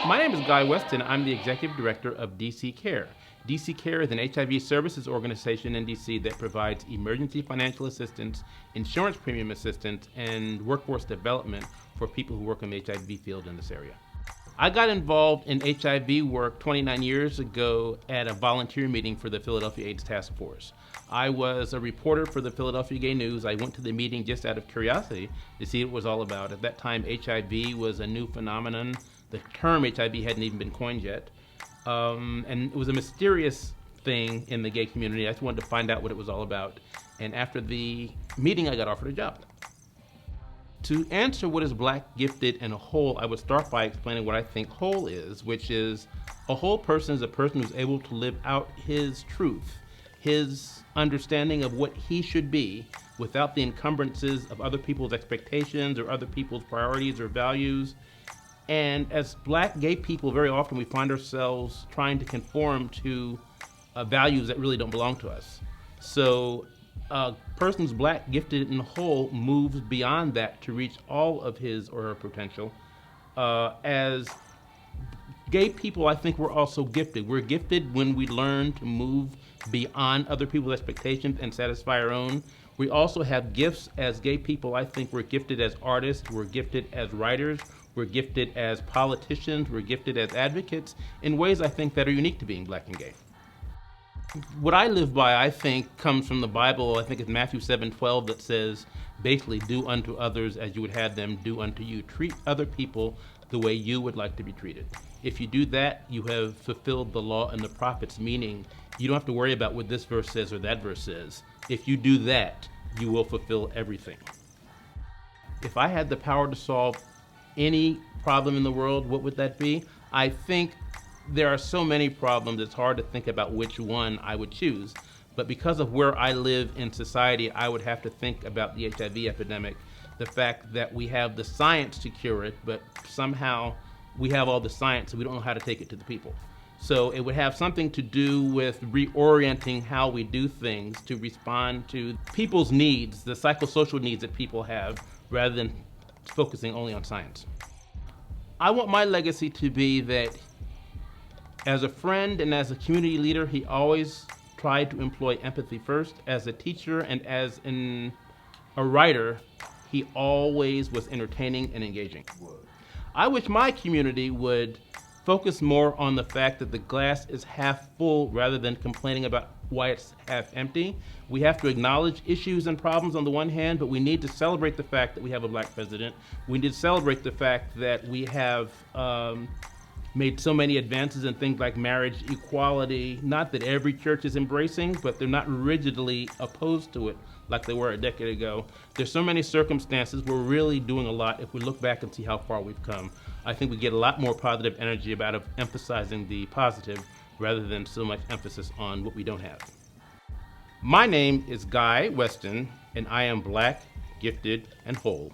My name is Guy Weston. I'm the Executive Director of DC Care. DC Care is an HIV services organization in DC that provides emergency financial assistance, insurance premium assistance, and workforce development for people who work in the HIV field in this area. I got involved in HIV work 29 years ago at a volunteer meeting for the Philadelphia AIDS Task Force. I was a reporter for the Philadelphia Gay News. I went to the meeting just out of curiosity to see what it was all about. At that time, HIV was a new phenomenon. The term HIV hadn't even been coined yet. And it was a mysterious thing in the gay community. I just wanted to find out what it was all about. And after the meeting, I got offered a job. To answer what is Black, gifted, and a whole, I would start by explaining what I think whole is, which is a whole person is a person who's able to live out his truth, his understanding of what he should be without the encumbrances of other people's expectations or other people's priorities or values. And as Black gay people, very often we find ourselves trying to conform to values that really don't belong to us. So a person's Black, gifted, and whole moves beyond that to reach all of his or her potential. As gay people, I think we're also gifted. We're gifted when we learn to move beyond other people's expectations and satisfy our own. We also have gifts as gay people. I think we're gifted as artists, we're gifted as writers, we're gifted as politicians, we're gifted as advocates in ways I think that are unique to being Black and gay. What I live by, I think, comes from the Bible. I think it's Matthew 7:12 that says, basically, do unto others as you would have them do unto you. Treat other people the way you would like to be treated. If you do that, you have fulfilled the law and the prophets, meaning you don't have to worry about what this verse says or that verse says. If you do that, you will fulfill everything. If I had the power to solve any problem in the world, what would that be? I think there are so many problems, it's hard to think about which one I would choose. But because of where I live in society, I would have to think about the HIV epidemic, the fact that we have the science to cure it, but somehow we have all the science and we don't know how to take it to the people. So it would have something to do with reorienting how we do things to respond to people's needs, the psychosocial needs that people have, rather than focusing only on science. I want my legacy to be that as a friend and as a community leader, he always tried to employ empathy first. As a teacher and as a writer, he always was entertaining and engaging. I wish my community would focus more on the fact that the glass is half full rather than complaining about why it's half empty. We have to acknowledge issues and problems on the one hand, but we need to celebrate the fact that we have a Black president. We need to celebrate the fact that we have made so many advances in things like marriage equality. Not that every church is embracing, but they're not rigidly opposed to it like they were a decade ago. There's so many circumstances. We're really doing a lot if we look back and see how far we've come. I think we get a lot more positive energy about emphasizing the positive rather than so much emphasis on what we don't have. My name is Guy Weston, and I am Black, gifted, and whole.